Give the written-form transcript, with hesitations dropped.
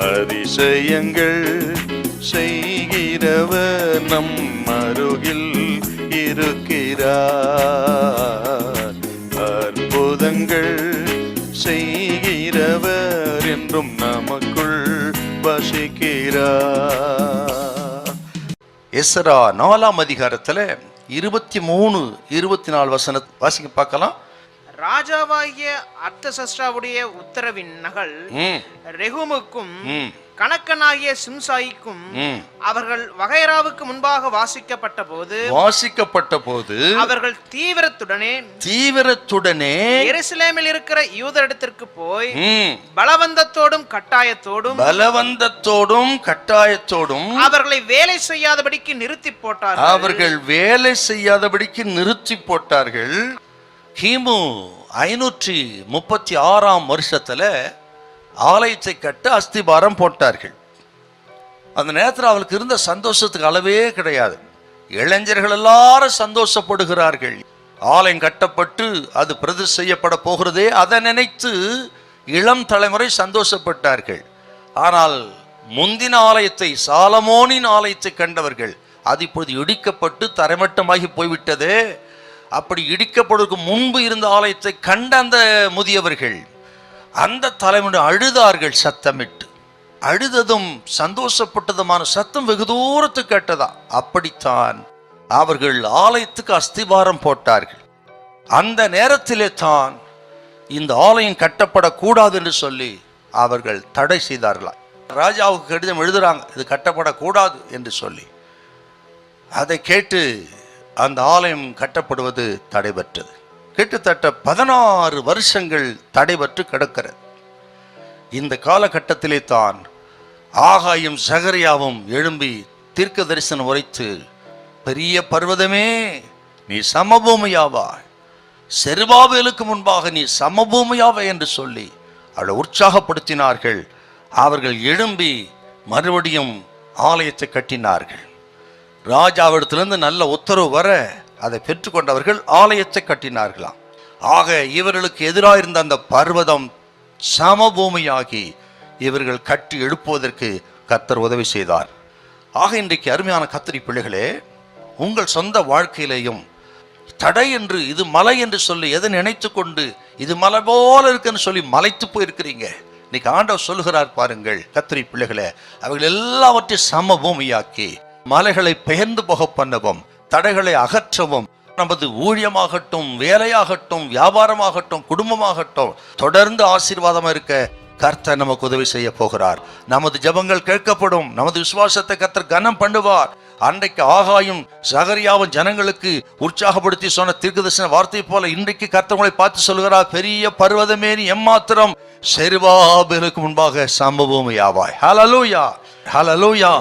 அதிசயங்கள் செய்கிறவர் நம் அருகில் இருக்கிறார். அற்புதங்கள் செய்கிறவர் என்றும் நமக்குள் வசிக்கிறார். எஸ்றா 4ஆம் அதிகாரத்துல 23-24 வசனம் வாசிக்க பார்க்கலாம். ராஜாவாகிய அர்தசஷ்டாவுடைய உத்தரவின் நகல் ரெகுமுக்கும் கணக்கனாகிய சிம்சாயிக்கும் அவர்கள் வகைராவுக்கு முன்பாக வாசிக்கப்பட்ட போது அவர்கள் தீவிரத்துடனே எருசலேமில் இருக்கிற யூதரிடத்திற்கு போய் பலவந்தத்தோடும் கட்டாயத்தோடும் அவர்களை வேலை செய்யாதபடிக்கு நிறுத்தி போட்டார்கள். கிமு 536ஆம் வருஷத்துல ஆலயத்தை கட்ட அஸ்திபாரம் போட்டார்கள். அந்த நேரத்தில் அவளுக்கு இருந்த சந்தோஷத்துக்கு அளவே கிடையாது. இளைஞர்கள் எல்லாரும் சந்தோஷப்படுகிறார்கள். ஆலயம் கட்டப்பட்டு அது பிரதிஷ்டை செய்யப்பட போகிறதே, அதை நினைத்து இளம் தலைமுறை சந்தோஷப்பட்டார்கள். ஆனால் முந்தின ஆலயத்தை, சாலமோனின் ஆலயத்தை கண்டவர்கள், அது இப்பொழுது இடிக்கப்பட்டு தரைமட்டமாகி போய்விட்டதே. அப்படி இடிக்கப்படுவதற்கு முன்பு இருந்த ஆலயத்தை கண்ட அந்த முதியவர்கள், அந்த தலைமுறை அழுதார்கள். சத்தமிட்டு அழுததும் சந்தோஷப்பட்டதுமான சத்தம் வெகு தூரத்து கேட்டதா. அப்படித்தான் அவர்கள் ஆலயத்துக்கு அஸ்திபாரம் போட்டார்கள். அந்த நேரத்திலே தான் இந்த ஆலயம் கட்டப்படக்கூடாது என்று சொல்லி அவர்கள் தடை செய்தார்களா. ராஜாவுக்கு கடிதம் எழுதுறாங்க, இது கட்டப்படக்கூடாது என்று சொல்லி. அதை கேட்டு அந்த ஆலயம் கட்டப்படுவது தடைபெற்றது. கிட்டத்தட்ட 16 வருஷங்கள் தடைபெற்று கிடக்கிறது. இந்த காலகட்டத்திலே தான் ஆகாயும் சகரியாவும் எழும்பி தீர்க்க தரிசனம் உரைத்து, பெரிய பர்வதமே நீ சமபூமியாவாய், செருபாபேலுக்கு முன்பாக நீ சமபூமியாவாய் என்று சொல்லி அவளை உற்சாகப்படுத்தினார்கள். அவர்கள் எழும்பி மறுபடியும் ஆலயத்தை கட்டினார்கள். ராஜாவிடத்திலிருந்து நல்ல உத்தரவு வர அதை பெற்றுக்கொண்டவர்கள் ஆலயத்தை கட்டினார்களாம். ஆக இவர்களுக்கு எதிராக இருந்த அந்த பர்வதம் சமபூமியாகி இவர்கள் கட்டி எழுப்புவதற்கு கர்த்தர் உதவி செய்தார். ஆக இன்றைக்கு அருமையான கர்த்தருடைய பிள்ளைகளே, உங்கள் சொந்த வாழ்க்கையிலேயும் தடை என்று, இது மலை என்று சொல்லி எதை நினைத்து கொண்டு இது மலை போல இருக்குன்னு சொல்லி மலைத்து போயிருக்கிறீங்க. இன்னைக்கு ஆண்டவர் சொல்லுகிறார் பாருங்கள், கர்த்தருடைய பிள்ளைகளே, அவர்கள் எல்லாவற்றையும் சமபூமியாக்கி மலைகளை பெயர்ந்து போக பண்ணவும், தடைகளை அகற்றவும், நமது ஊழியமாகட்டும், வேலையாகட்டும், வியாபாரமாகட்டும், குடும்பமாகட்டும் தொடர்ந்து ஆசீர்வாதமா இருக்க கர்த்தர் நமக்கு உதவி செய்ய போகிறார். நமது ஜெபங்கள் கேட்கப்படும். நமது விசுவாசத்தை கர்த்தர் கனம் பண்ணுவார். அன்றைக்கு ஆகாயும் சகரியாவும் ஜனங்களுக்கு உற்சாகப்படுத்தி சொன்ன தீர்க்கதரிசன வார்த்தை போல இன்றைக்கு கர்த்தர் உங்களை பார்த்து சொல்கிறார், பெரிய பர்வதமே நீ எம்மாத்திரம் செருபாபேலுக்கு முன்பாக சமபூமியாவாய். ஹல்லேலூயா, ஹல்லேலூயா.